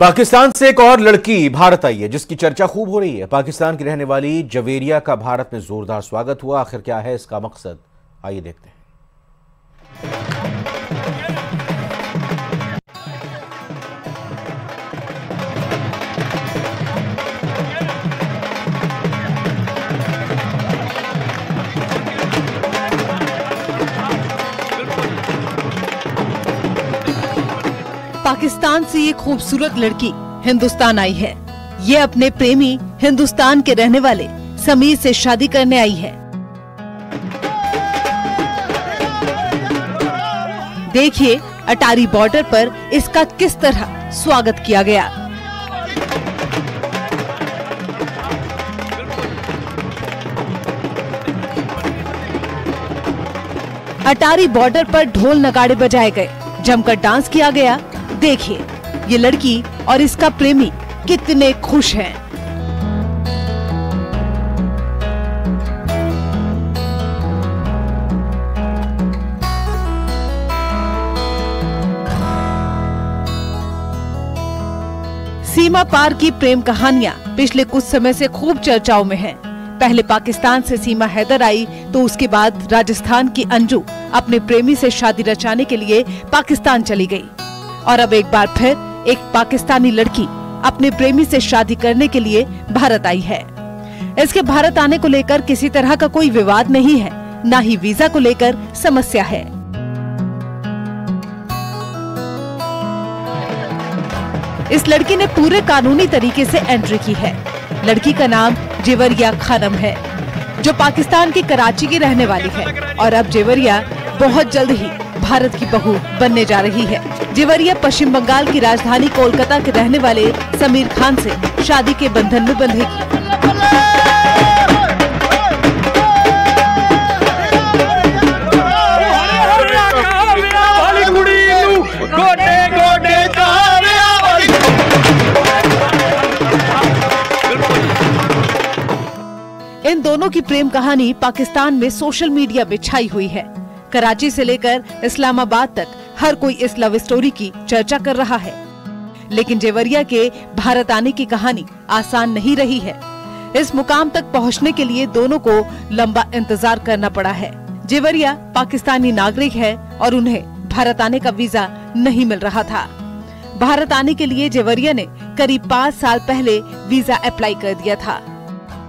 पाकिस्तान से एक और लड़की भारत आई है जिसकी चर्चा खूब हो रही है। पाकिस्तान की रहने वाली जवेरिया का भारत में जोरदार स्वागत हुआ। आखिर क्या है इसका मकसद, आइए देखते हैं। पाकिस्तान से ये खूबसूरत लड़की हिंदुस्तान आई है। ये अपने प्रेमी हिंदुस्तान के रहने वाले समीर से शादी करने आई है। देखिए अटारी बॉर्डर पर इसका किस तरह स्वागत किया गया। अटारी बॉर्डर पर ढोल नगाड़े बजाए गए, जमकर डांस किया गया। देखिए ये लड़की और इसका प्रेमी कितने खुश हैं। सीमा पार की प्रेम कहानियां पिछले कुछ समय से खूब चर्चाओं में हैं। पहले पाकिस्तान से सीमा हैदर आई तो उसके बाद राजस्थान की अंजू अपने प्रेमी से शादी रचाने के लिए पाकिस्तान चली गई और अब एक बार फिर एक पाकिस्तानी लड़की अपने प्रेमी से शादी करने के लिए भारत आई है। इसके भारत आने को लेकर किसी तरह का कोई विवाद नहीं है, न ही वीजा को लेकर समस्या है। इस लड़की ने पूरे कानूनी तरीके से एंट्री की है। लड़की का नाम जेवरिया खानम है, जो पाकिस्तान की कराची की रहने वाली है और अब जेवरिया बहुत जल्द ही भारत की बहू बनने जा रही है। जेवरिया पश्चिम बंगाल की राजधानी कोलकाता के रहने वाले समीर खान से शादी के बंधन में बंधेगी। इन दोनों की प्रेम कहानी पाकिस्तान में सोशल मीडिया में छाई हुई है। कराची से लेकर इस्लामाबाद तक हर कोई इस लव स्टोरी की चर्चा कर रहा है। लेकिन जेवरिया के भारत आने की कहानी आसान नहीं रही है। इस मुकाम तक पहुंचने के लिए दोनों को लंबा इंतजार करना पड़ा है। जेवरिया पाकिस्तानी नागरिक है और उन्हें भारत आने का वीजा नहीं मिल रहा था। भारत आने के लिए जेवरिया ने करीब 5 साल पहले वीजा अप्लाई कर दिया था।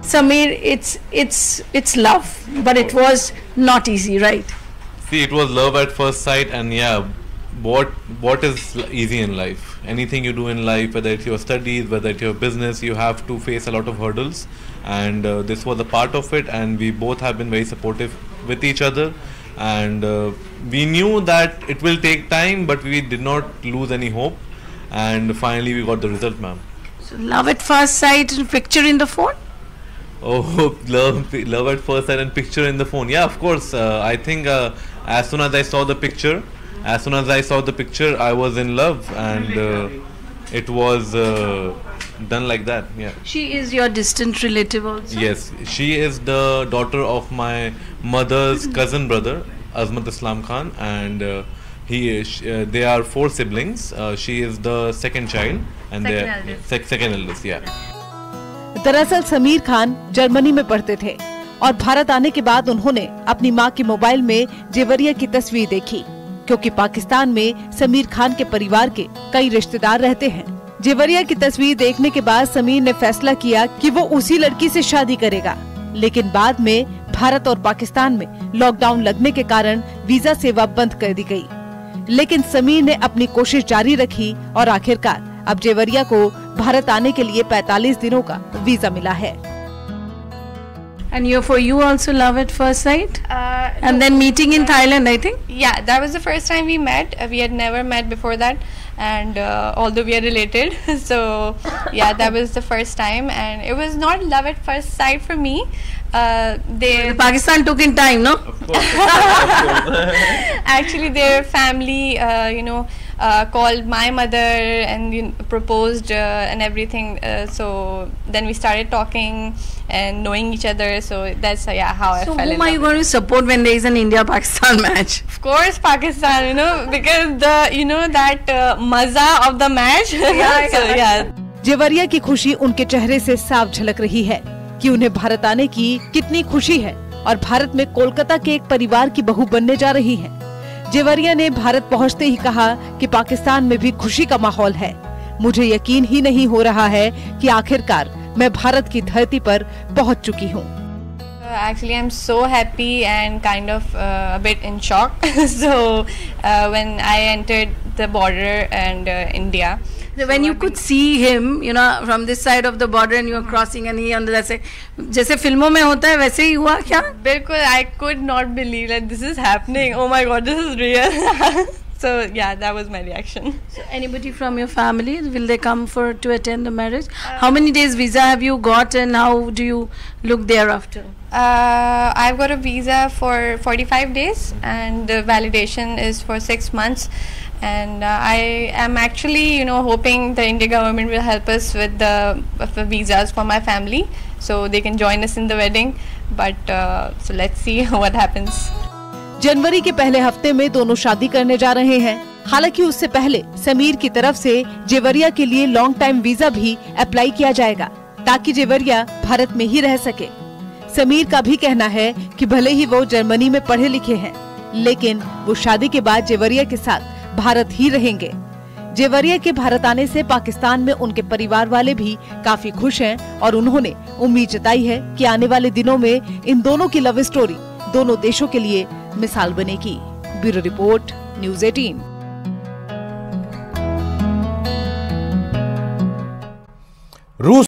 Sameer, it's love, but it was not easy, right? See, it was love at first sight, and yeah, what is easy in life? Anything you do in life, whether it's your studies, whether it's your business, you have to face a lot of hurdles, and this was a part of it. And we both have been very supportive with each other, and we knew that it will take time, but we did not lose any hope, and finally we got the result, ma'am. So love at first sight, picture in the phone. Oh, love at first sight and picture in the phone. Yeah, of course. I think as soon as I saw the picture, I was in love, and it was done like that. Yeah. She is your distant relative also. Yes, she is the daughter of my mother's cousin brother, Azmat Islam Khan, and they are 4 siblings. She is the second child, and second eldest. Yeah. दरअसल Sameer Khan Germany में पढ़ते थे और भारत आने के बाद उन्होंने अपनी मां के मोबाइल में जेवरिया की तस्वीर देखी, क्योंकि पाकिस्तान में समीर खान के परिवार के कई रिश्तेदार रहते हैं। जेवरिया की तस्वीर देखने के बाद समीर ने फैसला किया कि वो उसी लड़की से शादी करेगा। लेकिन बाद में भारत और पाकिस्तान में लॉकडाउन लगने के कारण वीजा सेवा बंद कर दी गई। लेकिन समीर ने अपनी कोशिश जारी रखी और आखिरकार अब जेवरिया को भारत आने के लिए 45 दिनों का वीजा मिला है। And for you also love at first sight? And then meeting in Thailand, I think? Yeah, that was the first time we met. We had never met before that, and although we are related, so yeah, that was the first time, and it was not love at first sight for me. Pakistan took in time, no? Of course. Actually, their family, called my mother and proposed and everything. So then we started talking and knowing each other. So that's how I fell in love. So whom are you going to support when there is an India-Pakistan match? Of course, Pakistan. Because that maza of the match. So yeah. Jewaria की खुशी उनके चेहरे से साफ झलक रही है कि उन्हें भारत आने की कितनी खुशी है और भारत में कोलकाता के एक परिवार की बहू बनने जा रही हैं। जेवरिया ने भारत पहुंचते ही कहा कि पाकिस्तान में भी खुशी का माहौल है। मुझे यकीन ही नहीं हो रहा है कि आखिरकार मैं भारत की धरती पर पहुंच चुकी हूं। Actually, I'm so happy and kind of a bit in shock. So when I entered the border and India. So when you could see him, from this side of the border and you were crossing and he on the other side, जैसे फिल्मों में होता है वैसे ही हुआ क्या? बिल्कुल, I could not believe that this is happening. Oh my God, this is real. So yeah, that was my reaction. So anybody from your family, will they come to attend the marriage? How many days visa have you got and how do you look thereafter? I've got a visa for 45 days and the validation is for 6 months. And I am actually, hoping the Indian government will help us with the visas for my family, so they can join us in the wedding. But so let's see what happens. जनवरी के पहले हफ्ते में दोनों शादी करने जा रहे हैं। हालांकि उससे पहले समीर की तरफ से जेवरिया के लिए लॉन्ग टाइम वीजा भी अप्लाई किया जाएगा ताकि जेवरिया भारत में ही रह सके। समीर का भी कहना है कि भले ही वो जर्मनी में पढ़े लिखे हैं, लेकिन वो शादी के बाद जेवरिया के साथ भारत ही रहेंगे। जेवरिया के भारत आने से पाकिस्तान में उनके परिवार वाले भी काफी खुश हैं और उन्होंने उम्मीद जताई है कि आने वाले दिनों में इन दोनों की लव स्टोरी दोनों देशों के लिए मिसाल बनेगी। Bureau report, news 18। रूस